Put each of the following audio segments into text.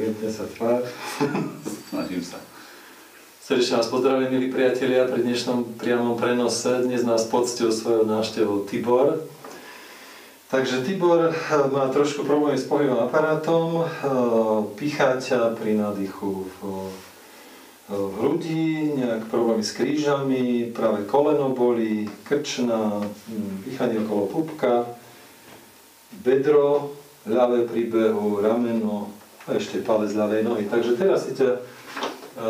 inteligentne sa tvár. Snažím sa. Srdečne vás pozdravujem, milí priatelia, pri dnešnom priamom prenose. Dnes nás poctil svojou návštevou Tibor. Takže Tibor má trošku problémy s pohybom aparátom, pícha ťa pri nádychu v hrudi, nejak problémy s krížami, práve koleno bolí, krčná, píchanie okolo pupka, bedro, ľavé pri behu, rameno a ešte palec ľavej nohy. Takže teraz si ťa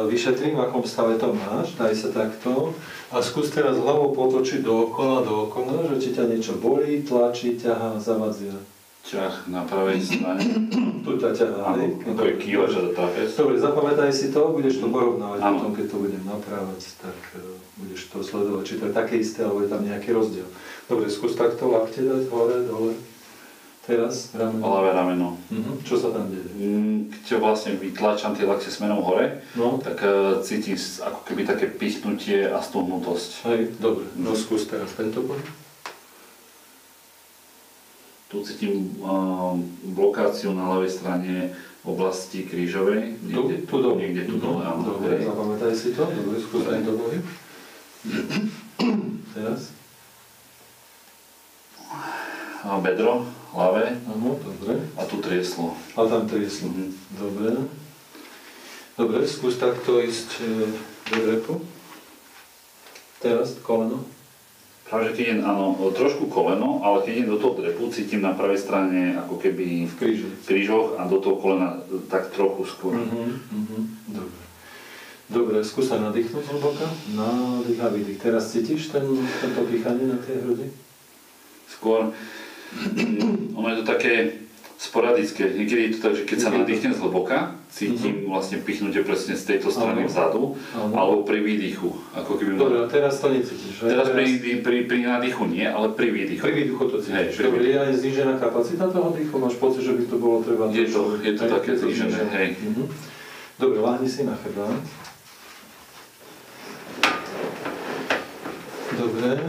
vyšetrím, v akom stave to máš, daj sa takto a skús teraz hlavou potočiť dookola, že či ťa niečo bolí, tlačí, ťahá, zavadzia. Ťah na pravej strane. Tu ťa ťahá, hej? Ako je kýva, že to trapec. Dobre, zapamätaj si to, budeš to porovnávať potom, keď to budem naprávať, tak budeš to sledovať, či to je také isté, alebo je tam nejaký rozdiel. Dobre, skús takto lakte dať hore, dole. Teraz rameno. Ľavé rameno. Čo sa tam deje? Keď vlastne vytlačam tie lakte smerom hore, tak cítim ako keby také pichnutie a stuhnutosť. Hej, dobre. No skús teraz tento pohyb. Tu cítim blokáciu na ľavej strane v oblasti krížovej. Tu dole. Niekde tu dole, áno. Dobre, zapamätaj si to. Dobre, skús tento pohyb. Teraz. Bedro, ľavé. Áno, dobre. A tu trieslo. A tam trieslo. Dobre. Dobre, skús takto ísť do drepu. Teraz koleno. Práve, že keď idem, áno, trošku koleno, ale keď idem do toho drepu, cítim na pravej strane ako keby v krížoch a do toho kolena tak trochu skôr. Dobre. Dobre, skús sa nadýchnuť hlboka. Nádych a výdych. Teraz cítiš tento pýchanie na tej hrudi? Skôr, ono je to také sporadické. Niekedy je to tak, že keď sa nadýchnem zhlboka, cítim vlastne pichnutie presne z tejto strany vzadu, alebo pri výdychu. Ako keby dobre, a teraz to necítiš, že? Teraz pri nádychu nie, ale pri výdychu. Pri výdychu to cítiš. Dobre, je aj znížená kapacita toho dýchu? Máš pocit, že by to bolo treba... Je to také znížené, hej. Dobre, láhni si na chrbát. Dobre,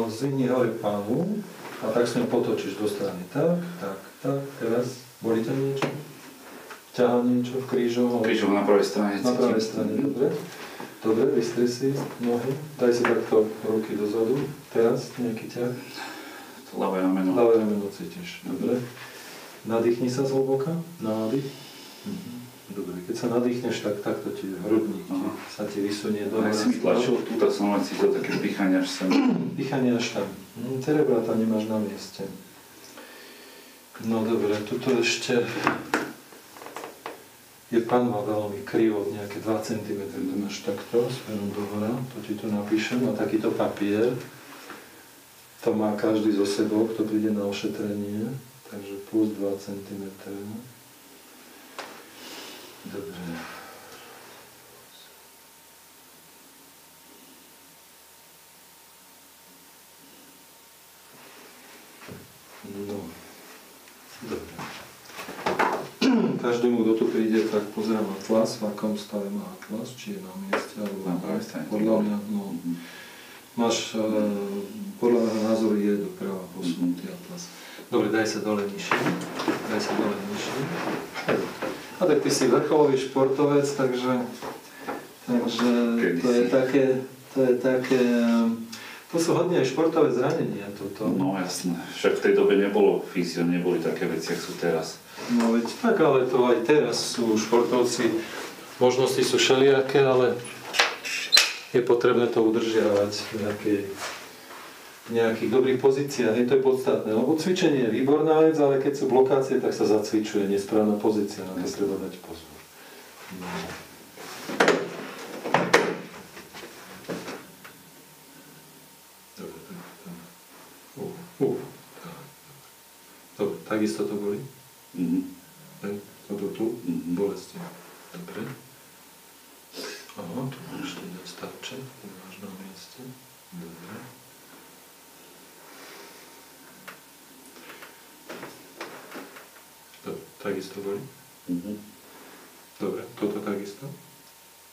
zvihni hore pávu a tak sa potočíš do strany. Tak, teraz bolí ťa niečo? Ťahá niečo v krížoch? Krížov na pravej strane. Na pravej strane, dobre. Dobre, vystri si nohy. Daj si takto ruky dozadu. Teraz nejaký ťah. Ľavé rameno. Ľavé rameno cítiš, dobre. Nadýchni sa zhlboka. Nádych. Dobre, keď sa nadýchneš, tak takto ti hrudník sa ti vysunie do hora. Ak si vytlačil tu, tak som len cítil také pýchanie až sem. Pýchanie až tam. Cerebra tam nemáš na mieste. No dobre, tuto ešte je panva veľmi krivo, nejaké 2 cm. To máš takto, smerom do hora, to ti tu napíšem, na takýto papier. To má každý so sebou, kto príde na ošetrenie, takže plus 2 cm. Dobre. No. Dobre. Každému, kto tu príde, tak pozerám atlas, v akom stave má atlas, či je na mieste, alebo na pravej strane. Podľa mňa, no. Máš, podľa mňa názoru je doprava posunutý atlas. Dobre, daj sa dole nižšie. A tak ty si vrcholový športovec, takže to je také, to sú hodne aj športové zranenia toto. No jasné, však v tej dobe nebolo fyzio, neboli také veci, ako sú teraz. No veď tak, ale to aj teraz sú športovci, možnosti sú všelijaké, ale je potrebné to udržiavať v nejakých dobrých pozíciách, to je podstatné, lebo cvičenie je výborná vec, ale keď sú blokácie, tak sa zacvičuje nesprávna pozícia, na to treba dať pozor. No. Dobre, takisto to boli? Toto tu? Bolesti. Dobre. Tu máš teda stavče, tu máš na mieste. Dobre. Takisto boli? Dobre, toto takisto?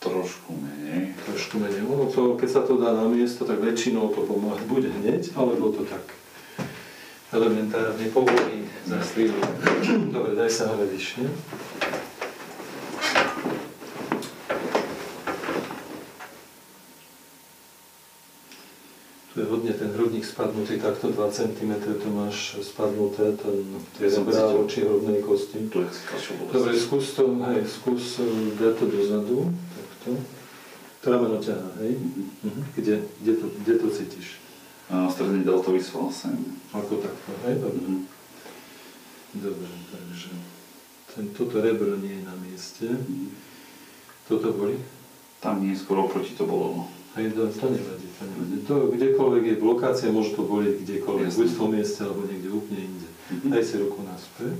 Trošku menej. Ono to, keď sa to dá na miesto, tak väčšinou to pomáhať bude hneď, alebo to tak elementárne povolí za chvíľu. Dobre, daj sa hore vyššie. Tu je hodne ten hrudník spadnutý, takto 2 cm to máš spadnuté, tie rebra voči hrudnej kosti. Tu je kašo bolesť. Dobre, skús dať to dozadu, takto. To rameno ťahá, hej? Kde to cítiš? Stredný deltový sval sem. Ako takto, hej? Dobre. Dobre, takže toto rebro nie je na mieste. Toto boli? Tam nie, skoro oproti to bolo. Hej, to nevadí. To kdekoľvek je blokácia, môže to boliť kdekoľvek, buď v tom mieste, alebo niekde úplne inde. Daj si ruku naspäť.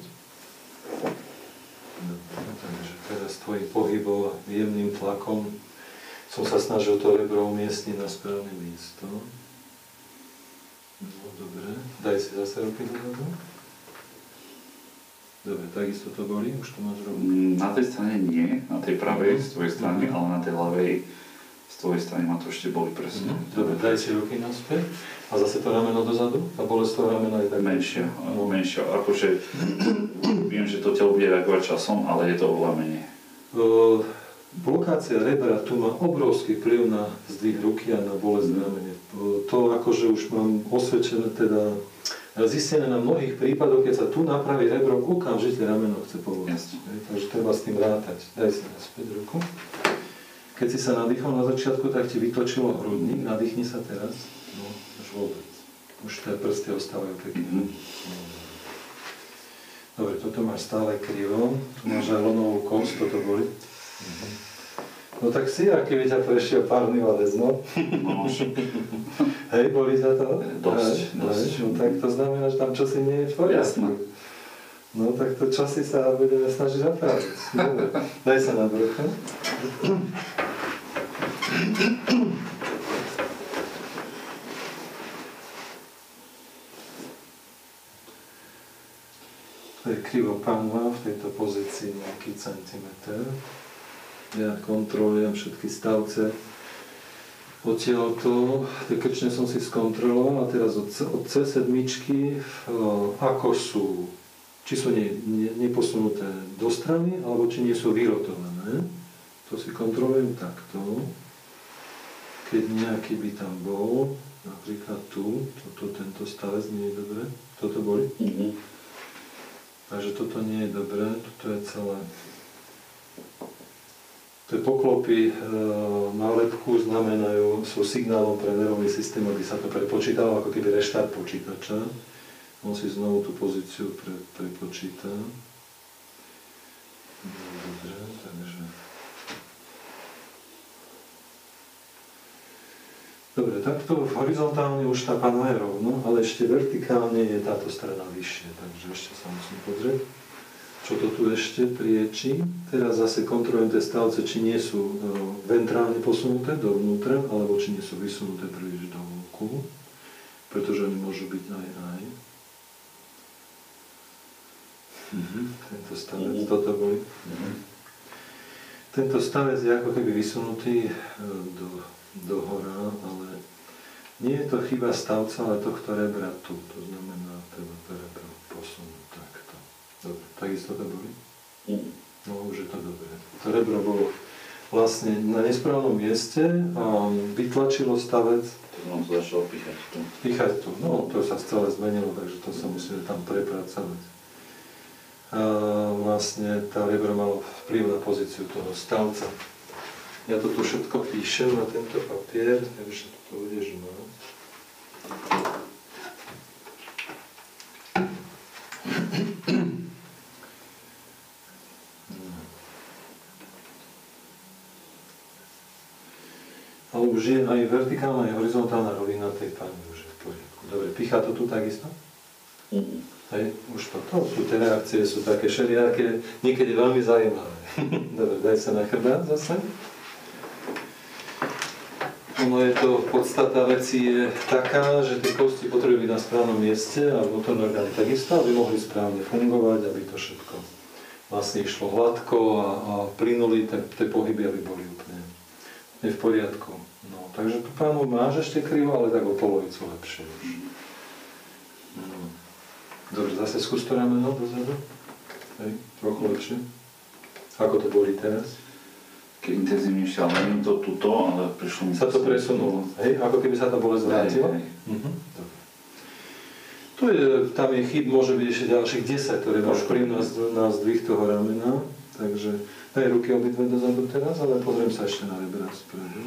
Dobre, takže teraz tvojim pohybom a jemným tlakom som sa snažil to rebro umiestniť na správne miesto. No, dobre. Daj si zase ruky dozadu. Dobre, takisto to boli? Už to máš rovno? Na tej strane nie, na tej pravej, z tvojej strany, ale na tej ľavej, z tvojej strany ma to ešte boli presne. Dobre, daj si ruky naspäť a zase to rameno dozadu. A bolesť toho ramena je tak menšia. Akože viem, že to telo bude reagovať časom, ale je to oveľa menej. Blokácia rebra tu má obrovský vplyv na zdvih ruky a na bolesť v ramene. To akože už mám osvedčené, teda zistené na mnohých prípadoch, keď sa tu napraví rebro, okamžite rameno chce pomôcť. Takže treba s tým rátať. Daj si naspäť ruku. Keď si sa nadýchol na začiatku, tak ti vytočilo hrudník. Nadýchni sa teraz. No, už vôbec. Už tie prsty ostávajú pekne. Dobre, toto máš stále krivo. Tu máš aj lonovú kosť, toto boli. No tak si, aký by ťa prešiel párny valec, no? Hej, boli ťa to? Dosť. No tak to znamená, že tam čosi nie je v poriadku. Jasné. No tak to čosi sa budeme snažiť napraviť. Dobre, daj sa na brucho. To je krivo panva v tejto pozícii nejaký centimeter. Ja kontrolujem všetky stavce. Odtiaľto, tie krčne som si skontroloval a teraz od C7 ako sú, či sú neposunuté do strany, alebo či nie sú vyrotované. To si kontrolujem takto. Keď nejaký by tam bol, napríklad tu, tento stavec nie je dobré. Toto boli? Takže toto nie je dobré, toto je celé. Tie poklopy na lebku znamenajú, sú signálom pre nervový systém, aby sa to prepočítalo, ako keby reštart počítača. On si znovu tú pozíciu prepočíta. Dobre, takže... Dobre, takto horizontálne už tá panva je rovno, ale ešte vertikálne je táto strana vyššie, takže ešte sa musím pozrieť. Čo to tu ešte prieči. Teraz zase kontrolujem tie stavce, či nie sú ventrálne posunuté dovnútra, alebo či nie sú vysunuté príliš do vonku, pretože oni môžu byť aj. Tento stavec, toto boli. Tento stavec je ako keby vysunutý do hora, ale nie je to chyba stavca, ale tohto rebra tu. To znamená, treba to rebro posunúť takto. Dobre, takisto to boli? No, už je to dobré. To rebro bolo vlastne na nesprávnom mieste a vytlačilo stavec. To to začalo píchať tu. Píchať tu, no to sa celé zmenilo, takže to sa musíme tam prepracovať. A vlastne tá rebro malo vplyv na pozíciu toho stavca. Ja to tu všetko píšem na tento papier, takže to budeš mať. Ale už je aj vertikálna, aj horizontálna rovina tej panvy, už je v poriadku. Dobre, pícha to tu takisto? Hej, už to. Tu tie reakcie sú také všelijaké, niekedy veľmi zaujímavé. Dobre, daj sa na chrbát zase. Ono je to, podstata veci je taká, že tie kosti potrebujú byť na správnom mieste a vnútorné orgány takisto, aby mohli správne fungovať, aby to všetko vlastne išlo hladko a plynuli, tak tie pohyby, aby boli úplne v poriadku. No, takže tu pánu máš ešte krivo, ale tak o polovicu lepšie už. No. Dobre, zase skús to rameno dozadu. Hej, trochu lepšie. Ako to boli teraz? také intenzívnejšie, ale neviem to tuto, ale prišlo mi... Sa to presunulo, hej? Ako keby sa tá bolesť vrátila? Hej. Tu je, tam je chyb, môže byť ešte ďalších 10, ktoré máš vplyv na zdvih toho ramena. Takže daj ruky obidve dozadu teraz, ale pozriem sa ešte na rebra spredu.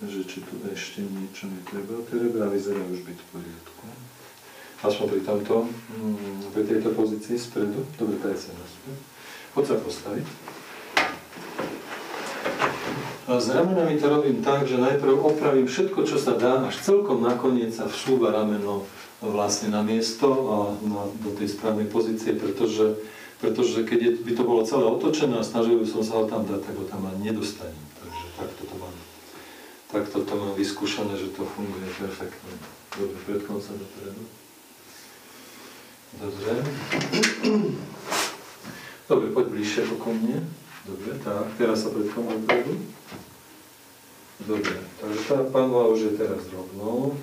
Že či tu ešte niečo netreba. Tie rebra vyzerajú už byť v poriadku. Aspoň pri tomto, pri tejto pozícii spredu. Dobre, daj sa naspäť. Poď sa postaviť. A s ramenami to robím tak, že najprv opravím všetko, čo sa dá, až celkom nakoniec sa vsúva rameno vlastne na miesto a do tej správnej pozície, pretože keď by to bolo celé otočené a snažil by som sa ho tam dať, tak ho tam ani nedostanem. Takže takto to mám vyskúšané, že to funguje perfektne. Dobre, predkom sa dopredu. Dobre. Dobre, poď bližšie oko mne. Dobre, tak, teraz sa predkom dopredu. Dobre, takže tá panva už je teraz rovno.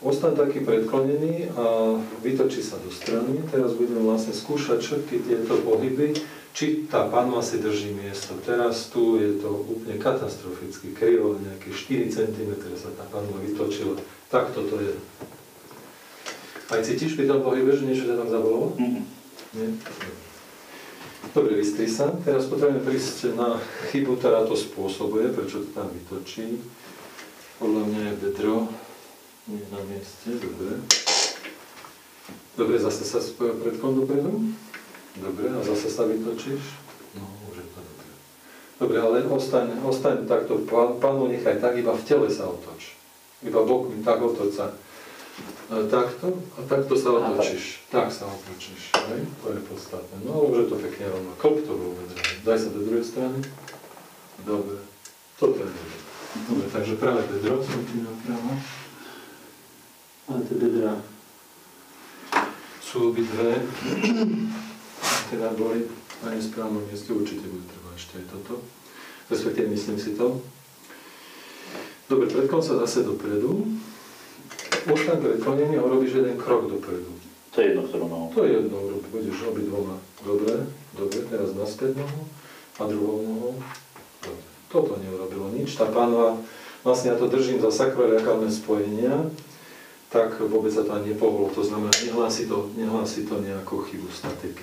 Ostaň taký predklonený a vytočí sa do strany. Teraz budeme vlastne skúšať všetky tieto pohyby, či tá panva si drží miesto. Teraz tu je to úplne katastroficky krivo, nejaké 4 cm sa tá panva vytočila. Takto to je. Aj cítiš pri tom pohybe, že niečo ťa tam zabolalo? Nie? Dobre, vystri sa. Teraz potrebujeme prísť na chybu, ktorá to spôsobuje, prečo to tam vytočí. Podľa mňa je bedro nie na mieste, dobre. Dobre, zase sa predkom dopredu. Dobre, a zase sa vytočíš. No, už je to dobre. Dobre, ale ostaň takto, pánu nechaj tak, iba v tele sa otoč. Iba bokmi, tak otoč sa. Takto a takto sa otočíš. Tak sa otočíš, hej? To je podstatné. No, už je to pekne rovno. Klop to bolo bedro. Daj sa do druhej strany. Dobre. Toto je dobre. Dobre, takže práve bedro som ti napravo. A tie bedra sú obidve, teda boli na nesprávnom mieste, určite bude treba ešte aj toto, respektíve myslím si to. Dobre, predkom sa zase dopredu, ostaň predklonený a urobíš jeden krok dopredu. To je jedno, ktorú nohou. To je jedno, budeš obidvoma. Dobre, teraz naspäť nohu a druhou nohou. Dobre, toto neurobilo nič, tá pánva, vlastne ja to držím za sakroiliakálne spojenia, tak vôbec sa to ani nepohlo, to znamená, nehlási to nejakú chybu statiky.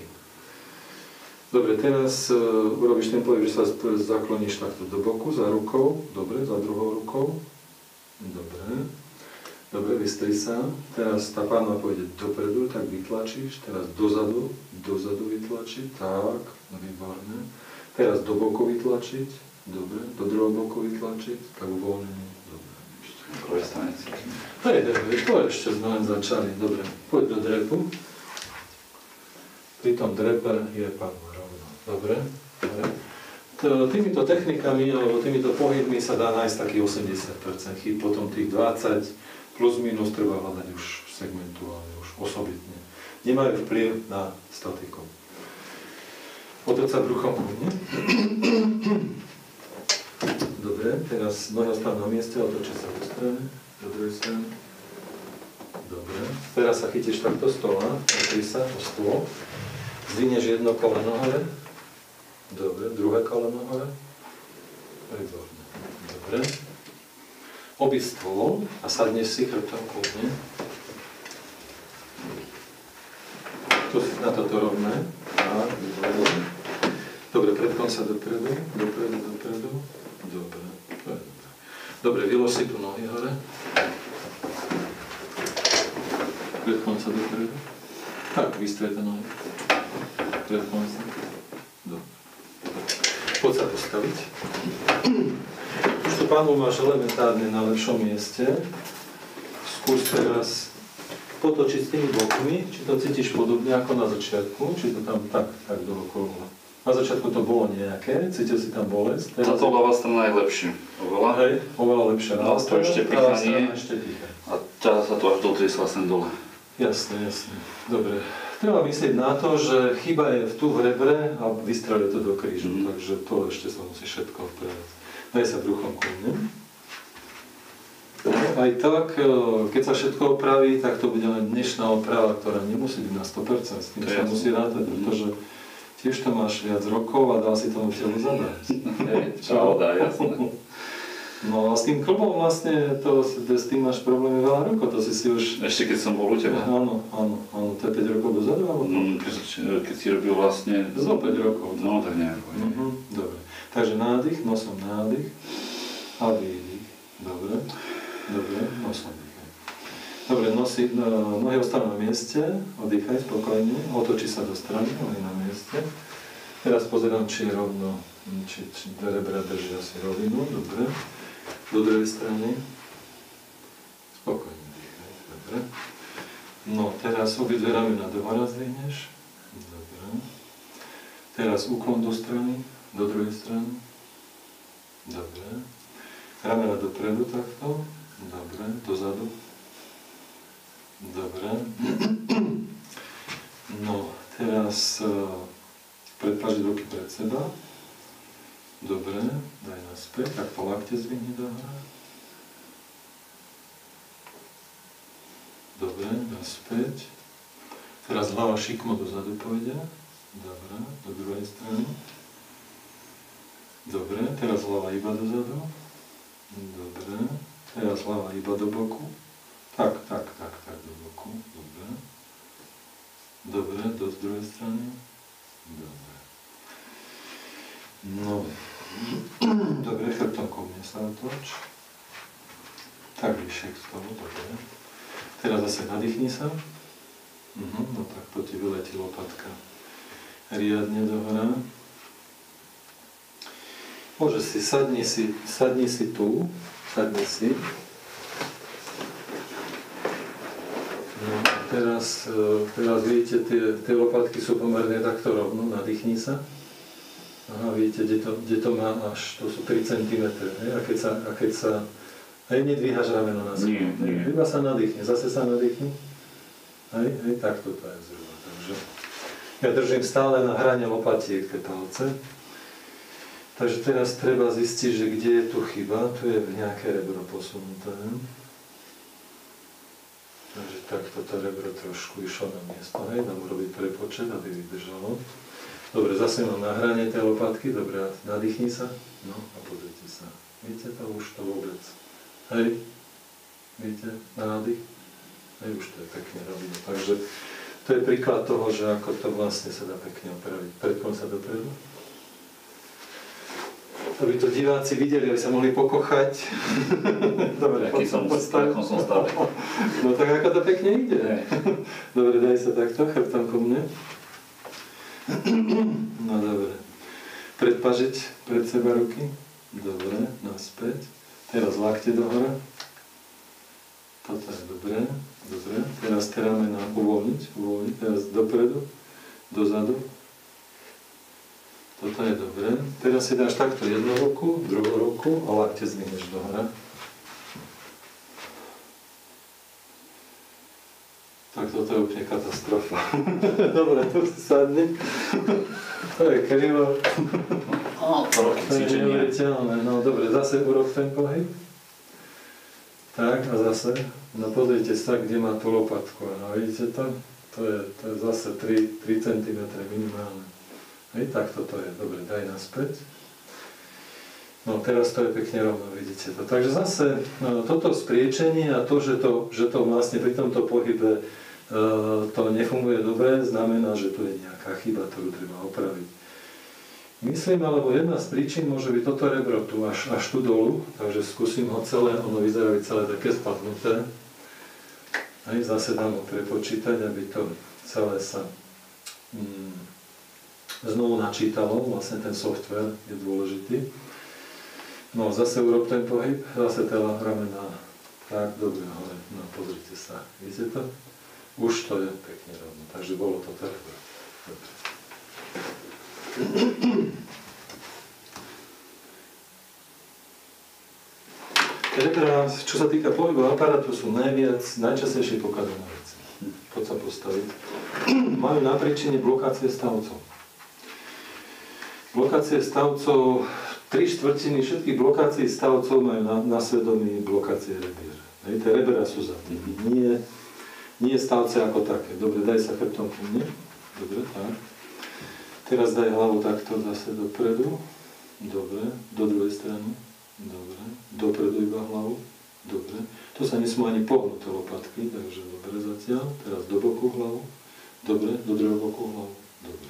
Dobre, teraz urobíš ten pohyb, že sa zakloníš takto do boku, za rukou, dobre, za druhou rukou, dobre, vystri sa, teraz tá pánva pôjde dopredu, tak vytlačíš, teraz dozadu vytlačiť, tak, výborné, teraz do boku vytlačiť, dobre, do druhého boku vytlačiť, tak uvoľnenie. To ešte sme len začali. Dobre, poď do drepu. Pri tom drepe je panva rovno. Dobre. Týmito technikami alebo týmito pohybmi sa dá nájsť taký 80% chyb, potom tých 20 plus minus treba hľadať už segmentuálne, už osobitne. Nemajú vplyv na statiku. Otoč sa bruchom ku mne. Dobre, teraz noha stav na mieste, otočí sa do strany, do druhej strany. Dobre, teraz sa chytíš takto stola, opri sa o stôl, zdvinieš jedno koleno hore, dobre, druhé koleno hore, výborné, dobre. Obi stôl a sadneš si chrbtom ku mne. Tu si na toto rovné, tak, výborné. Dobre, predkom sa dopredu. Dobre, vylož si tu nohy hore. Predkom sa dopredu. Tak, vystrete nohy. Predkom sa. Dobre. Poď sa postaviť. Už to pánu máš elementárne na lepšom mieste. Skús teraz potočiť s tými bokmi, či to cítiš podobne ako na začiatku, či to tam tak dookola. Na začiatku to bolo nejaké, cítil si tam bolesť. Táto ľavá strana je lepšia. Oveľa. Hej, oveľa lepšia. Dá to ešte pichanie a ťa sa to až dotriesla sem dole. Jasné. Dobre. Treba myslieť na to, že chyba je tu v rebre a vystreluje to do krížu, takže to ešte sa musí všetko opravať. Daj sa bruchom ku mne. Aj tak, keď sa všetko opraví, tak to bude len dnešná oprava, ktorá nemusí byť na 100%, s tým sa musí rátať, pretože tiež to máš viac rokov a dal si tomu telu zadať. Pravda, jasné. No a s tým klbom vlastne, s tým máš problémy veľa rokov, to si už... Ešte keď som bol u teba. Áno, to je 5 rokov dozadu, alebo to? Keď si robil vlastne... Zo 5 rokov. No, tak nejako. Dobre, takže nádych, nosom nádych a výdych. Dobre, nosom dýchaj. Dobre, nohy ostanú na mieste, oddychaj spokojne, otočí sa do strany, nohy na mieste. Teraz pozerám, či je rovno, či rebra držia si rovinu, dobre. Do druhej strany. Spokojne dýchaj, dobre. No, teraz obidve ramena dohora zdvihneš. Dobre. Teraz úklon do strany, do druhej strany. Dobre. Ramena dopredu takto. Dobre, dozadu. Dobre. No, teraz predpažiť ruky pred seba. Dobre, daj naspäť, takto lakte zvihni do hora. Dobre, naspäť. Teraz hlava šikmo dozadu pôjde. Dobre, do druhej strany. Dobre, teraz hlava iba dozadu. Dobre, teraz hlava iba do boku. Tak, do boku. Dobre. Dobre, do druhej strany. Dobre. No, dobre, chrbtom ku mne sa otoč. Tak vyššie k stolu, dobre. Teraz zase nadýchni sa. No tak to ti vyletí lopatka riadne do hora. Môže si, sadni si tu, sadni si. No a teraz vidíte, tie lopatky sú pomerne takto rovno, nadýchni sa. Aha, vidíte, kde to má až, to sú 3 cm, a keď sa hej, nedvíhaš rameno na seba, iba sa nadýchne, zase sa nadýchni, hej, takto to je zhruba, takže ja držím stále na hrane lopatiek tie palce, takže teraz treba zistiť, že kde je tu chyba, tu je nejaké rebro posunuté, takže takto to rebro trošku išlo na miesto, hej, dám urobiť prepočet, aby vydržalo. Dobre, zase mám na hrane tie lopatky, dobre, nadýchni sa, no a pozrite sa. Vidíte to? Už to vôbec. Hej, vidíte, nádych? Hej, už to je pekne robené. Takže to je príklad toho, že ako to vlastne sa dá pekne opraviť. Predklon sa dopredu. Aby to diváci videli, aby sa mohli pokochať. Dobre, aký som stále. No tak ako to pekne ide. Dobre, daj sa takto, chrbtom ku mne. No dobre. Predpažiť pred seba ruky. Dobre, naspäť. Teraz lakte do hora. Toto je dobré. Dobre. Teraz tie ramena uvoľniť. Teraz dopredu, dozadu. Toto je dobré. Teraz si dáš takto jednu ruku, druhú ruku a lakte zvineš do hora. Tak toto je úplne katastrofa. Dobre, tu si sadni. To je krivo. To je neuveriteľné. No dobre, zase urob ten pohyb. Tak a zase. No pozrite sa, kde má tú lopatku. No vidíte to? To je zase 3 cm minimálne. Hej, tak toto je. Dobre, daj naspäť. No teraz to je pekne rovno, vidíte to. Takže zase toto spriečenie a to, že to vlastne pri tomto pohybe to nefunguje dobre, znamená, že tu je nejaká chyba, ktorú treba opraviť. Myslím, alebo jedna z príčin môže byť toto rebro tu až tu dolu, takže skúsim ho celé, ono vyzerá byť celé také spadnuté. Aj zase dám ho prepočítať, aby to celé sa znovu načítalo, vlastne ten software je dôležitý. No, zase urob ten pohyb, zase tela ramena, tak, dobre, hore, no, pozrite sa, vidíte to? Už to je pekne rovno, takže bolo to tak. Dobre. Rebra, čo sa týka pohybového aparátu, sú najčastejšie pokazané veci. Poď sa postaviť. Majú na príčine blokácie stavcov. Blokácie stavcov, 3/4 všetkých blokácií stavcov majú na svedomí blokácie rebier. Tie rebera sú za tým. Nie stavce ako také. Dobre, daj sa chrbtom ku mne. Dobre, tak. Teraz daj hlavu takto zase dopredu. Dobre. Do druhej strany. Dobre. Dopredu iba hlavu. Dobre. To sa nesmú ani pohnúť lopatky, takže dobre zatiaľ. Teraz do boku hlavu. Dobre. Do druhého boku hlavu. Dobre.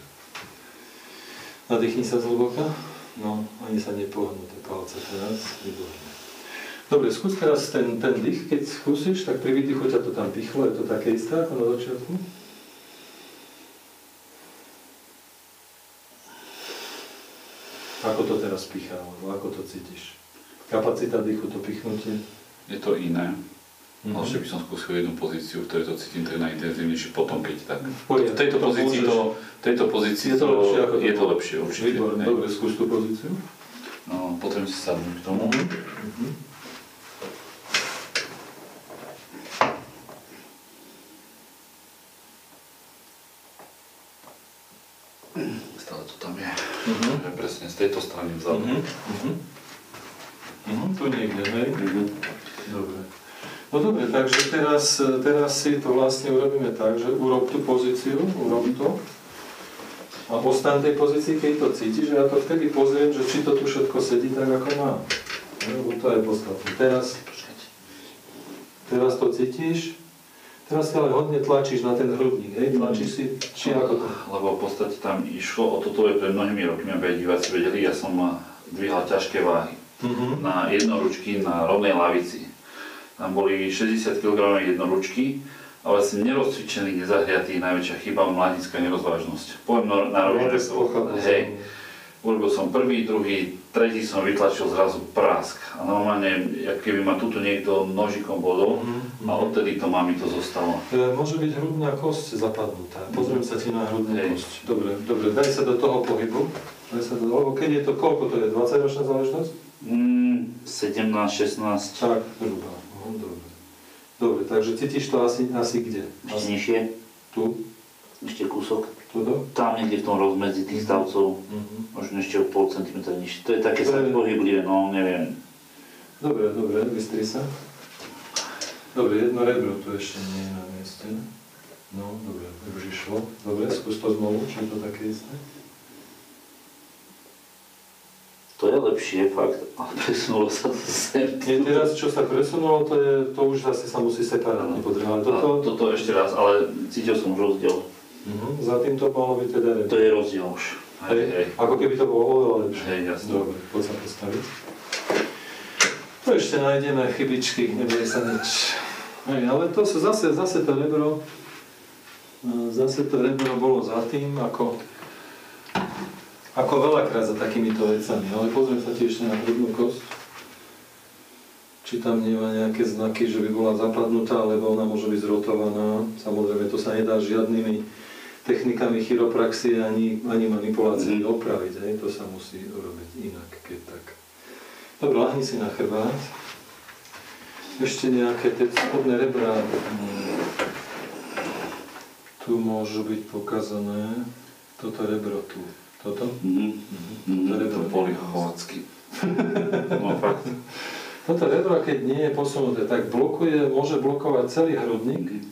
Nadýchni sa zhlboka. No, ani sa nepohnú tie palce teraz. Výborné. Dobre, skús teraz ten dých, keď skúsiš, tak pri výdychu ťa to tam pichlo, je to také isté ako na začiatku? Ako to teraz pichá, alebo ako to cítiš? Kapacita dýchu, to pichnutie? Je to iné. Ale by som skúsil jednu pozíciu, v ktorej to cítim tak najintenzívnejšie potom, keď tak. V tejto pozícii je to lepšie určite. Výborné, dobre, skús tú pozíciu. No, potrebujem si sadnúť k tomu. Stále to tam je. Presne z tejto strany vzadu. Tu niekde, hej? Dobre. No dobre, takže teraz si to vlastne urobíme tak, že urob tú pozíciu, urob to. A ostaň tej pozícii, keď to cítiš, a ja to vtedy pozriem, že či to tu všetko sedí tak, ako má. Lebo to je podstatné. Teraz to cítiš, teraz si ale hodne tlačíš na ten hrudník, hej? Tlačíš si, či ako to? Lebo v podstate tam išlo o toto, je pred mnohými rokmi, aby aj diváci vedeli, ja som dvíhal ťažké váhy na jednoručky na rovnej lavici. Tam boli 60 kg jednoručky a vlastne nerozcvičený, nezahriatý, najväčšia chyba mladická nerozvážnosť. Poviem na rovinu, hej, urobil som prvý, druhý, tretí som vytlačil zrazu prásk. A normálne, keby ma tuto niekto nožikom bodol, a odtedy to mi to zostalo. Môže byť hrudná kosť zapadnutá. Pozriem sa ti na hrudnú kosť. Dobre, daj sa do toho pohybu. Lebo keď je to, koľko to je? 20-ročná záležitosť? 17, 16. Tak, zhruba. Dobre, takže cítiš to asi kde? Ešte nižšie. Tu? Ešte kúsok. Tuto? Tam niekde v tom rozmedzi tých stavcov. Možno ešte o pol centimetra nižšie. To je také sa pohyblivé, no neviem. Dobre, vystri sa. Dobre, jedno rebro tu ešte nie je na mieste. No, dobre, už išlo. Dobre, skús to znovu, či je to také isté. To je lepšie, fakt, ale presunulo sa to sem. Nie, teraz čo sa presunulo, to už zase sa musí separátne podrývať. Toto ešte raz, ale cítil som už rozdiel. Za tým to malo byť teda rebro. To je rozdiel už. Hej. Ako keby to bolo oveľa lepšie. Hej, jasne. Dobre, poď sa postaviť. To ešte nájdeme chybičky, nebude sa nič. Hej, ale to sú zase to rebro. Zase to rebro bolo za tým, ako veľakrát za takýmito vecami. Ale pozriem sa ti ešte na hrudnú kosť. Či tam nemá nejaké znaky, že by bola zapadnutá, alebo ona môže byť zrotovaná. Samozrejme, to sa nedá žiadnymi technikami chiropraxie ani manipulácií opraviť. Hej? To sa musí robiť inak, keď tak. Dobre, ľahni si na chrbát. Ešte nejaké tie spodné rebrá. Tu môžu byť pokazané. Toto rebro tu. Toto? To boli chovacky. No fakt. Toto rebro, keď nie je posunuté, tak môže blokovať celý hrudník.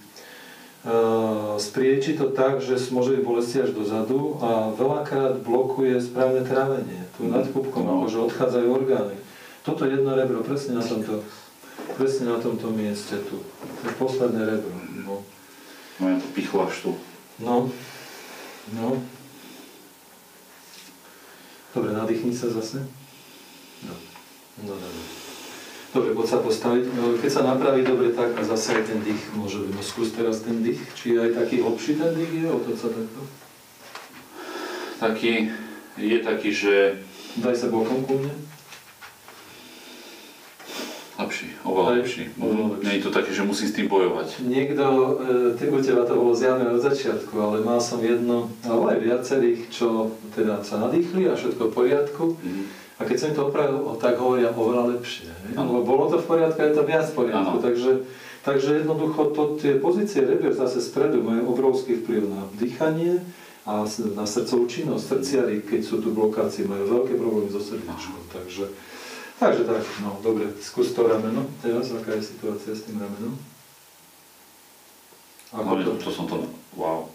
Sprieči to tak, že môže byť bolesti až dozadu a veľakrát blokuje správne trávenie. Tu nad pupkom akože odchádzajú orgány. Toto jedno rebro, presne na tomto mieste tu. To je posledné rebro. No ja to pichlo až tu. No. Dobre, nadýchni sa zase. No. Dobre, poď sa postaviť. Keď sa napraví dobre, tak a zase aj ten dých môže byť. No skús teraz ten dých. Či aj taký hlbší ten dých je? Otoč sa takto. Je taký, že... Daj sa bokom ku mne. Lepší, oveľa lepší. Nie je to také, že musím s tým bojovať. Niekto, u teba to bolo zjavné od začiatku, ale mal som jedno, alebo aj viacerých, čo teda sa nadýchli a všetko v poriadku. A keď som to opravil, tak hovoria oveľa lepšie. Lebo bolo to v poriadku, je to viac v poriadku. Takže jednoducho tie pozície rebier zase spredu majú obrovský vplyv na dýchanie a na srdcovú činnosť. Srdciari, keď sú tu blokácie, majú veľké problémy so srdiečkom. Takže tak, no dobre, skús to rameno. Teraz, aká je situácia s tým ramenom? Wow.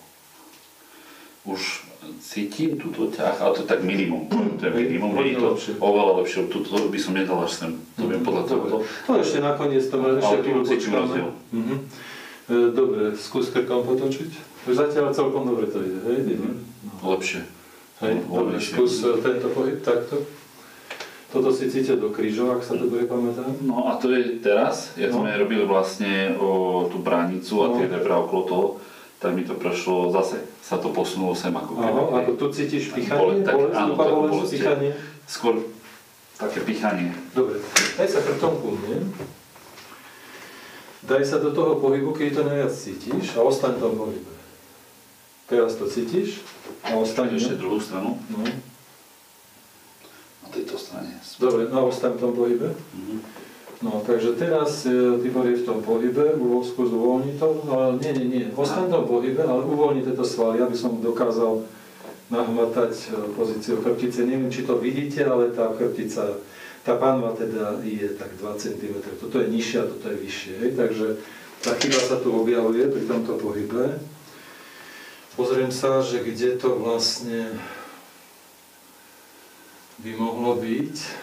Už cítim túto ťah, ale to je tak minimum. To je minimum, nie je to oveľa lepšie. Tuto by som nedal až sem. To viem podľa toho. To ešte nakoniec to Ale ešte tu cítim rozdiel. Dobre, skús krkom potočiť. Už zatiaľ celkom dobre to ide, hej? Lepšie. Hej, dobre, skús tento pohyb takto. Toto si cíte do krížov, ak sa to bude pamätať. No a to je teraz, jak sme robili vlastne o tú bránicu a tie rebra okolo toho, tak mi to prešlo zase, sa to posunulo sem ako keby. Áno, ako tu cítiš pichanie, bolesť, pichanie? Skôr také pichanie. Dobre, daj sa chrbtom ku mne. Daj sa do toho pohybu, keď to najviac cítiš a ostaň v tom pohybe. Teraz to cítiš a ostaň. Ešte druhú stranu. No. Na tejto strane. Dobre, no a ostaň v tom pohybe. No, takže teraz Tibor je v tom pohybe, skús uvoľniť to, ale nie, ostaň v tom pohybe, ale uvoľni tieto svaly, aby som dokázal nahmatať pozíciu chrbtice. Neviem, či to vidíte, ale tá chrbtica, tá panva teda je tak 2 cm, toto je nižšie a toto je vyššie, hej? Takže tá chyba sa tu objavuje pri tomto pohybe. Pozriem sa, že kde to vlastne by mohlo byť.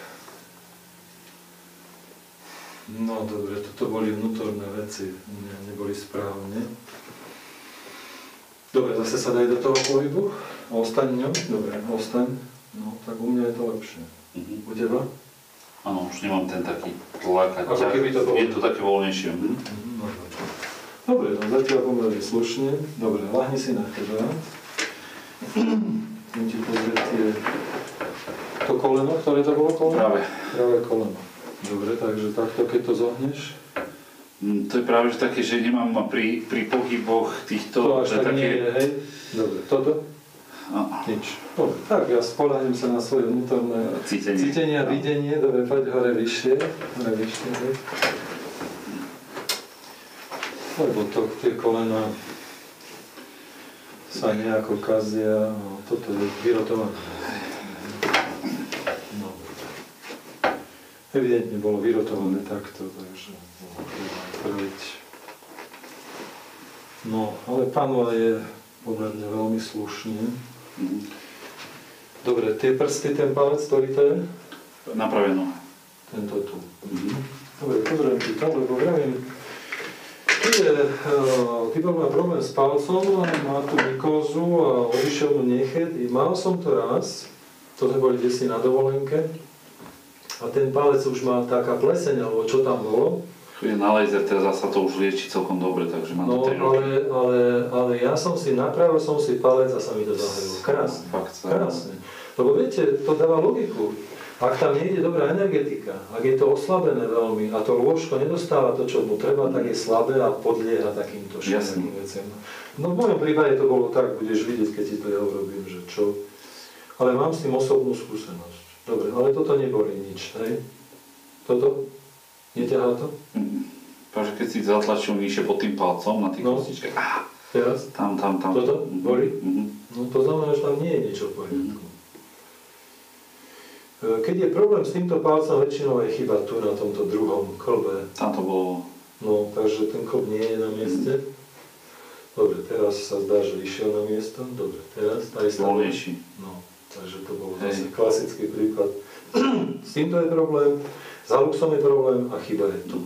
No dobre, toto boli vnútorné veci, neboli správne. Dobre, zase sa daj do toho pohybu a ostaň ňom. Dobre, ostaň. No, tak u mňa je to lepšie. U teba? Áno, už nemám ten taký tlak a ťah. Je to také voľnejšie. No, dobre, no zatiaľ pomerne slušne. Dobre, lahni si na teba. Chcem ti pozrieť to koleno, ktoré to bolo koleno? Práve koleno. Dobre, takže takto, keď to zohneš. To je práve že také, že nemám pri pohyboch týchto... To až tak také... nie je, hej? Dobre, toto? Nič. Dobre, tak ja spoľahniem sa na svoje vnútorné cítenie a videnie. Dobre, poď hore vyššie. Hej. Lebo to, tie kolena sa nejako kazia. No, toto je vyrotované. Evidentne bolo vyrotované takto, takže prviť. No, ale panva je pomerne veľmi slušne. Dobre, tie prsty, ten palec, ktorý to je? Na pravé nohe. Tento tu. Dobre, pozriem ti to, lebo vravím, Tibor má problém s palcom, má tu mykózu a odišiel mu nechet. Mal som to raz, to sme boli desi na dovolenke. A ten palec už má taká pleseň, alebo čo tam bolo. Je na laser, teraz sa to už lieči celkom dobre, takže mám to 3 roky. Ale ja som si, napravil som si palec a sa mi to zahrilo. Krásne. Krásne. Lebo viete, to dáva logiku. Ak tam nie je dobrá energetika, ak je to oslabené veľmi a to lôžko nedostáva to, čo mu treba, tak je slabé a podlieha takýmto všetkým veciam. No v mojom prípade to bolo tak, budeš vidieť, keď ti to ja urobím, že čo. Ale mám s tým osobnú skúsenosť. Dobre, ale toto neboli nič, hej? Toto? Neťahá to? Takže keď si zatlačil nižšie pod tým palcom na tých kostičkách. Teraz? Tam. Toto? Boli? No to znamená, že tam nie je niečo v poriadku. Keď je problém s týmto palcom, väčšinou je chyba tu na tomto druhom klbe. Tam to bolo... No, takže ten klb nie je na mieste. Dobre, teraz sa zdá, že išiel na miesto. Dobre, teraz tá istá... Voľnejší. No. Takže to bol zase klasický príklad. S týmto je problém, s haluxom je problém a chyba je tu.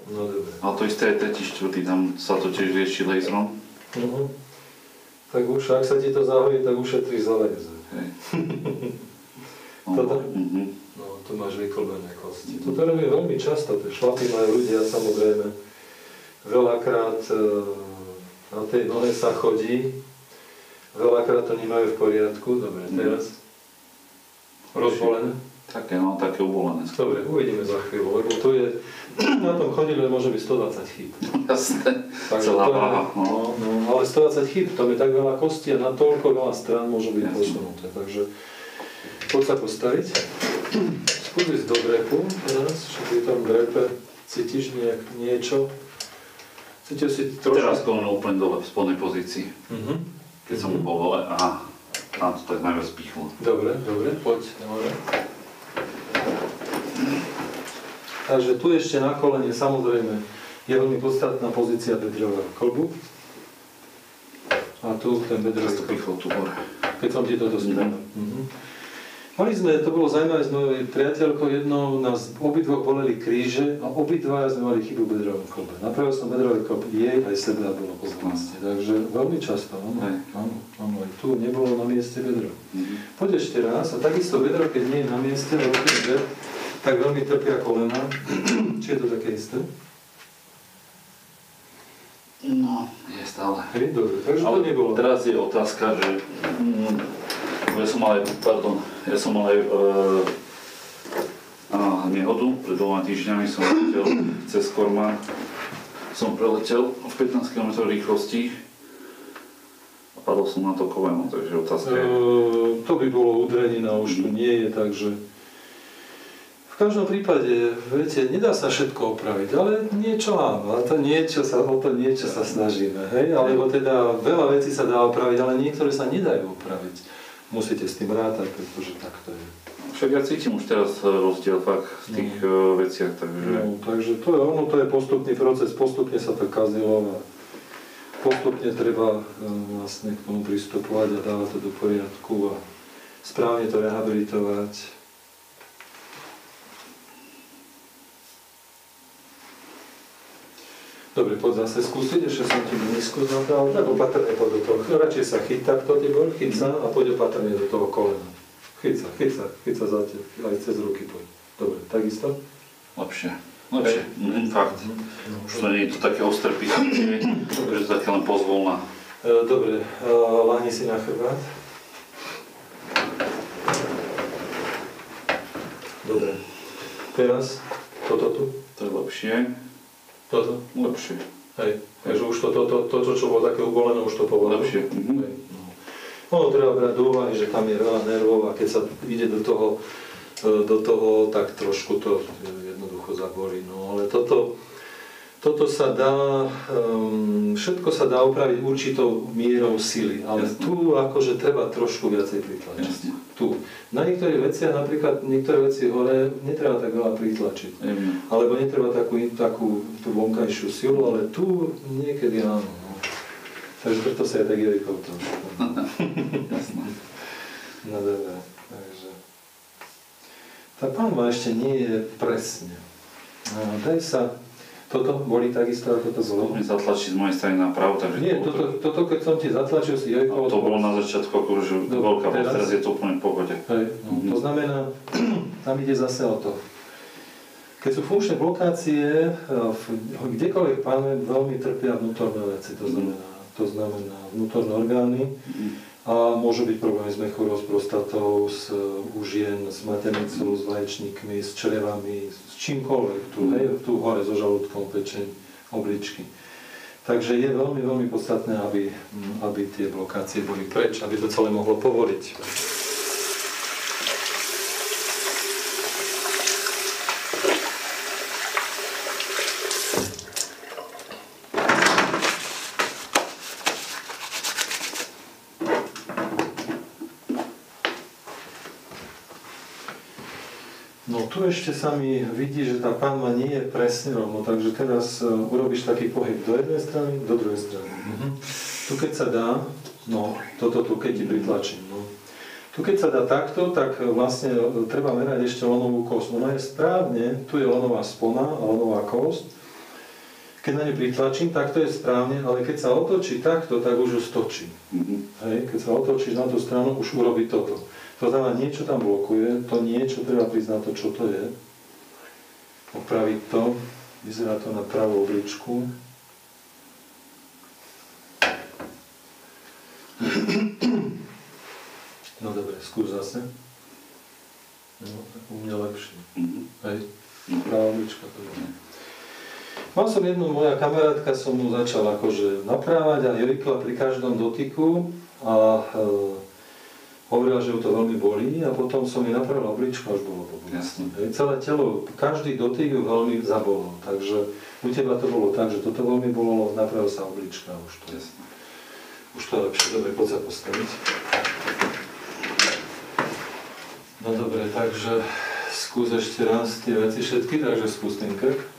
No dobre. Ale to isté je 3. tam sa to tiež rieši laserom. Tak už, ak sa ti to zahojí, tak ušetríš za laser. Toto? No, tu máš vyklbené kosti. Toto robím veľmi často, tie šlapy majú ľudia, samozrejme. Veľakrát na tej nohe sa chodí. Veľakrát to nemajú v poriadku. Dobre, teraz? Rozbolené? Také uvolené. Dobre, uvidíme za chvíľu, lebo tu je, na tom chodidle môže byť 120 chýb. Jasné, celá váha. No, ale 120 chýb, tam je tak veľa kostí a na toľko veľa strán môže byť posunuté. Takže poď sa postaviť. Skús ísť do drepu teraz, že pri tom drepe cítiš niečo. Cítil si trošku... Teraz koleno úplne dole v spodnej pozícii. Keď som bol dole, tam to tak najviac pichlo. Dobre, poď. Dobre. Takže tu ešte na kolene, samozrejme, je veľmi podstatná pozícia bedrového klbu. A tu tu ten bedrový Často pichlo tu hore. keď som ti toto spravil. Mali sme, to bolo zaujímavé s mojou priateľkou, jednou nás obidvoch boleli kríže a obidvaja sme mali chybu v bedrovom kolbe. Napravil som bedrový kolb jej aj sebe a bolo po 12. Takže veľmi často, áno, aj tu nebolo na mieste bedro. Poď ešte raz a takisto bedro, keď nie je na mieste, alebo keď tak veľmi trpia kolena. Či je to také isté? No, je stále. Hej, dobre, takže to nebolo. Teraz je otázka, že ja som mal aj nehodu, pred 2 týždňami som letel cez Kormán, som preletel v 15 km rýchlosti a padol som na to koleno, takže otázka je... To by bolo udrenina, už tu nie je, takže... V každom prípade, viete, nedá sa všetko opraviť, ale niečo áno, a o to niečo sa snažíme, hej? Alebo teda veľa vecí sa dá opraviť, ale niektoré sa nedajú opraviť. Musíte s tým rátať, pretože tak to je. Však ja cítim už teraz rozdiel fakt v tých veciach, takže... No, takže to je ono, to je postupný proces, postupne sa to kazilo a postupne treba vlastne k tomu pristupovať a dávať to do poriadku a správne to rehabilitovať. Dobre, poď zase skúsiť, ešte som ti nízko zadal, tak opatrne poď do toho. Radšej sa chyť takto, Tibor, chyť sa a poď opatrne do toho kolena. Chyť sa zatiaľ, aj cez ruky poď. Dobre, takisto? Lepšie. Fakt. Už to nie je to také ostré pichnutie, že to také len pozvolná. Dobre, láhni si na chrbát. Dobre. Teraz, toto tu. To je lepšie. Toto? Lepšie. Hej, takže už to, čo bolo také ubolené, už to povolilo. Lepšie. Hej, no. Ono treba brať do úvahy, že tam je veľa nervov a keď sa ide do toho, tak trošku to jednoducho zabolí. No ale toto sa dá, všetko sa dá opraviť určitou mierou sily, ale tu akože treba trošku viacej pritlačiť. Tu. Na niektorých veciach, napríklad niektoré veci hore, netreba tak veľa pritlačiť. Alebo netreba takú tú vonkajšiu silu, ale tu niekedy áno. No. Takže preto sa aj tak je rýchlo trošku. No dobre, takže... Tá pánva ešte nie je presne. Daj sa... Toto boli takisto, ako to bolo? Mi zatlačiť z mojej strany napravo, takže... Nie, toto keď som ti zatlačil, si jojko... To bolo na začiatku akože veľká bolesť, teraz je to úplne v pohode. Hej, no, to znamená, tam ide zase o to. Keď sú funkčné blokácie, kdekoľvek pánve veľmi trpia vnútorné veci, to znamená vnútorné orgány a môžu byť problémy s mechúrou, s prostatou, u žien, s maternicou, s vaječníkmi, s črevami, s čímkoľvek, tu hore so žalúdkom, pečeň, obličky. Takže je veľmi, veľmi podstatné, aby tie blokácie boli preč, aby to celé mohlo povoliť. No tu ešte sa mi vidí, že tá pánva nie je presne rovno, takže teraz urobíš taký pohyb do jednej strany, do druhej strany. Tu keď sa dá, no toto tu keď ti pritlačím, no. Tu keď sa dá takto, tak vlastne treba merať ešte lonovú kosť. Ona je správne, tu je lonová spona a lonová kosť. Keď na ňu pritlačím, tak to je správne, ale keď sa otočí takto, tak už ju stočí. Hej, keď sa otočíš na tú stranu, už urobí toto. To znamená, niečo tam blokuje, to niečo treba priznať to, čo to je. Opraviť to, vyzerá to na pravú obličku. No dobre, skús zase. No, tak u mňa lepšie. Hej, pravá oblička to je. Mal som jednu, moja kamarátka, som mu začal akože naprávať a jojkla pri každom dotyku a hovorila, že ju to veľmi bolí a potom som jej napravil obličku a už bolo po bolesti. Celé telo, každý dotyk ju veľmi zabolol, takže u teba to bolo tak, že toto veľmi bolelo, napravil sa oblička a už to je lepšie. Dobre, poď sa postaviť. No dobre, takže skús ešte raz tie veci všetky, takže skús ten krk.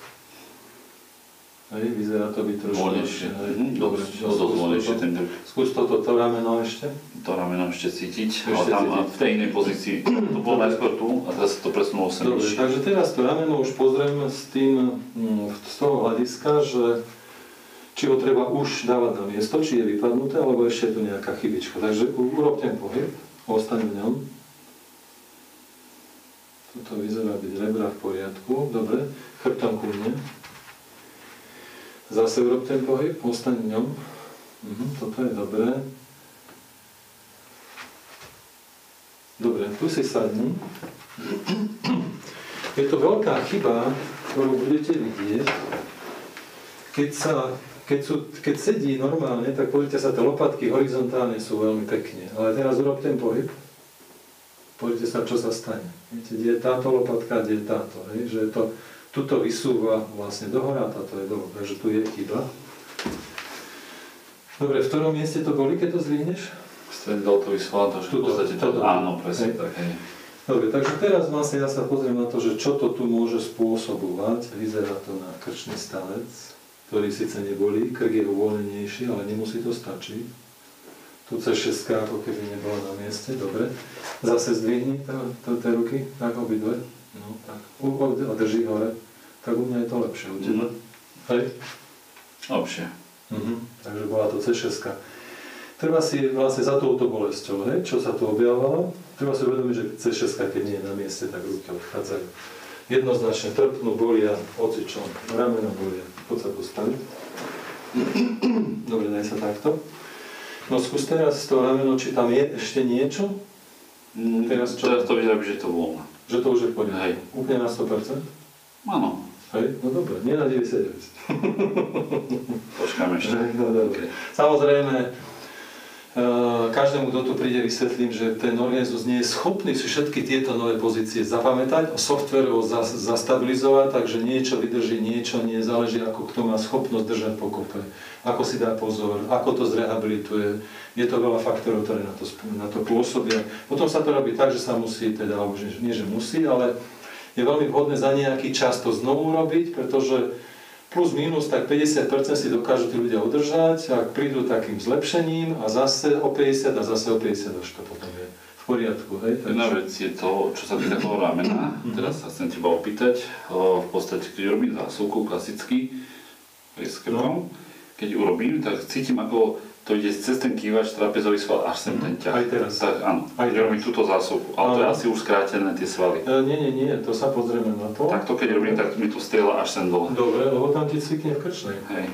Hej, vyzerá to byť trošku voľnejšie. Dobre, Dosť voľnejšie ten druh. Skús toto rameno ešte. To rameno ešte cítiť, ale Ešte tam cítiť. v tej inej pozícii, to bolo najskôr tu a teraz sa to presunulo sem Dobre, vyššie. takže teraz to rameno už pozriem s tým, z toho hľadiska, že či ho treba už dávať na miesto, či je vypadnuté, alebo ešte je tu nejaká chybička. Takže urobte pohyb, ostaň v ňom. Toto vyzerá byť rebra v poriadku, dobre, chrbtom ku mne. Zase urob ten pohyb, ostaň v ňom. Toto je dobré. Dobre, tu si sadni. Je to veľká chyba, ktorú budete vidieť. Keď sedí normálne, tak pozrite sa, tie lopatky horizontálne sú veľmi pekne. Ale teraz urob ten pohyb. Pozrite sa, čo sa stane. Viete, kde je táto lopatka, kde je táto. Hej? Že to tuto vysúva vlastne dohora, táto je dole, takže tu je chyba. Dobre, v ktorom mieste to boli, keď to zdvihneš? Stredný deltový sval, to v podstate to, áno, presne tak, hej. Dobre, takže teraz vlastne ja sa pozriem na to, že čo to tu môže spôsobovať. Vyzerá to na krčný stavec, ktorý síce nebolí, krk je uvoľnenejší, ale nemusí to stačiť. Tu C6 ako keby nebola na mieste, dobre. Zase zdvihni tie ruky, tak obidve. No, tak. A drží hore. Tak u mňa je to lepšie, u teba. Hej? Lepšie. Takže bola to C6. Treba si vlastne za touto bolesťou, hej, čo sa tu objavovalo, treba si uvedomiť, že C6, keď nie je na mieste, tak ruky odchádzajú. Jednoznačne trpnú, bolia, ocičom, rameno bolia. Poď sa postaviť. Dobre, daj sa takto. No skús teraz z toho rameno, či tam je ešte niečo. Teraz čo? Teraz to vyzerá, že je to voľné. Že to už je v poriadku. Hej. Úplne na 100%? Áno. Hej, no dobre, nie na 99. Počkáme ešte. No dobre. Samozrejme, každému, kto tu príde, vysvetlím, že ten organizmus nie je schopný si všetky tieto nové pozície zapamätať, softvérovo zastabilizovať, takže niečo vydrží, niečo nie, záleží ako kto má schopnosť držať pokope, ako si dá pozor, ako to zrehabilituje. Je to veľa faktorov, ktoré na to pôsobia. Potom sa to robí tak, že sa musí, teda, alebo nie že musí, ale je veľmi vhodné za nejaký čas to znovu robiť, pretože plus minus tak 50% si dokážu tí ľudia udržať, ak prídu takým zlepšením a zase o 50 a zase o 50 až to potom je v poriadku. Hej? Jedna vec je to, čo sa týka toho ramena, teraz sa chcem teba opýtať, v podstate keď robím zásuvku klasicky, s krkom, keď urobím, tak cítim ako to ide cez ten kývač, trapezový sval až sem ten ťah. Aj teraz. Tak, áno, Aj keď robím túto zásuvku, ale to je asi už skrátené tie svaly. Nie, to sa pozrieme na to. Takto keď robím, tak mi tu strieľa až sem dole. Dobre, lebo tam ti cvikne v krčnej. Hej.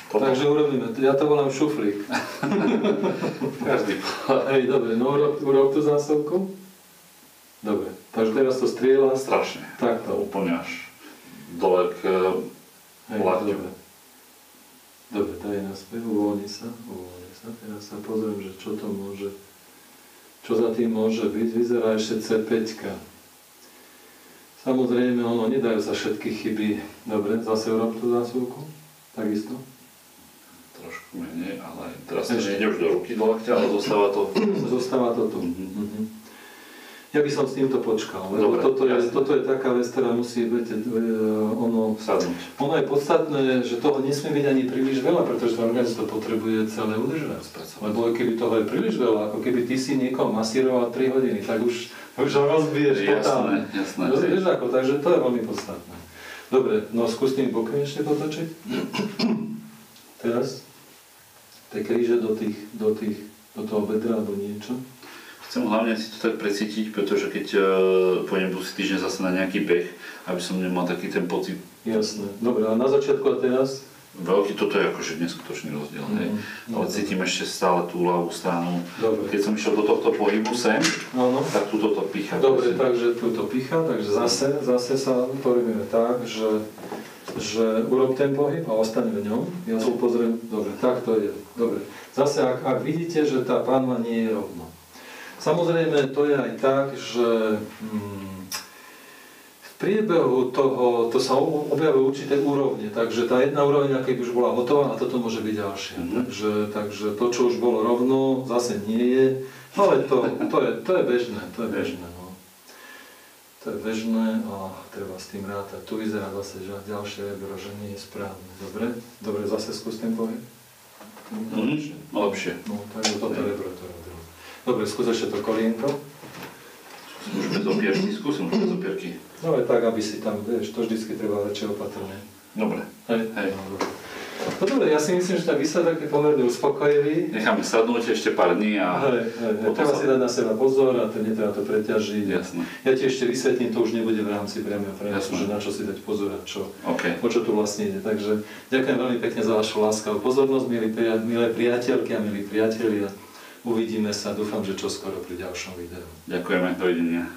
Takže urobíme, ja to volám šuflík. Každý. Hej, dobre, no urob tú zásuvku. Dobre, takže teraz to strieľa. Strašne. Takto. Úplne až dole k lakťu. Dobre, daj naspäť, uvoľni sa. Teraz sa pozriem, že čo za tým môže byť. Vyzerá ešte C5. Samozrejme, nedajú sa všetky chyby. Dobre, zase urob tú zásuvku. Takisto. Trošku menej, ale teraz to nejde už do ruky, do lakťa, ale zostáva to tu. Ja by som s týmto počkal, lebo dobre, toto je taká vec, ktorá musí byť, sadnúť. Ono je podstatné, že toho nesmie byť ani príliš veľa, pretože ten organizmus to potrebuje celé udržať. Lebo keby toho je príliš veľa, ako keby ty si niekoho masíroval 3 hodiny, tak už ho rozbiješ totálne. Jasné. Vieš ako, takže to je veľmi podstatné. Dobre, no skús tým bokom ešte potočiť. Teraz tie kríže do toho bedra alebo niečo. Chcem hlavne si to tak precítiť, pretože keď pôjdem budúci týždeň zase na nejaký beh, aby som nemal taký ten pocit. Jasné. Dobre, a na začiatku a teraz? Veľký, toto je akože neskutočný rozdiel, hej. Ale cítim ešte stále tú ľavú stranu. Dobre. Keď som išiel do tohto pohybu sem, tak túto to pícha. Dobre, takže túto pícha, takže zase sa porobíme tak, že urob ten pohyb a ostaň v ňom. Ja sa pozriem, dobre, tak to je. Dobre. Zase, ak vidíte, že tá pánva nie je rovno. Samozrejme, to je aj tak, že v priebehu toho, to sa objavujú určité úrovne, takže tá jedna úroveň, keď už bola hotová, a toto môže byť ďalšia. Takže to, čo už bolo rovno, zase nie je, ale to je bežné, no. To je bežné a treba s tým rátať. Tu vyzerá zase, že ďalšie rebro, že nie je správne. Dobre? Dobre, zase skús ten pohyb. Lepšie. No, takže toto rebro to robilo. Dobre, skús ešte to kolienko. Už bez opierky, skúsim už bez opierky. No aj tak, aby si tam, vieš, to vždycky treba väčšie opatrne. Dobre. Hej? Hej. No, dobre. No dobre, ja si myslím, že ten výsledok je pomerne uspokojivý. Necháme sadnúť ešte pár dní a... Hej. Treba si dať na seba pozor a to netreba to preťažiť. Jasné. Ja ti ešte vysvetlím, to už nebude v rámci priamého prenosu, Jasné. že na čo si dať pozor a čo, OK. o čo tu vlastne ide. Takže ďakujem veľmi pekne za vašu láskavú pozornosť, milé priateľky a milí priatelia. Uvidíme sa, dúfam, že čoskoro pri ďalšom videu. Ďakujeme, dovidenia.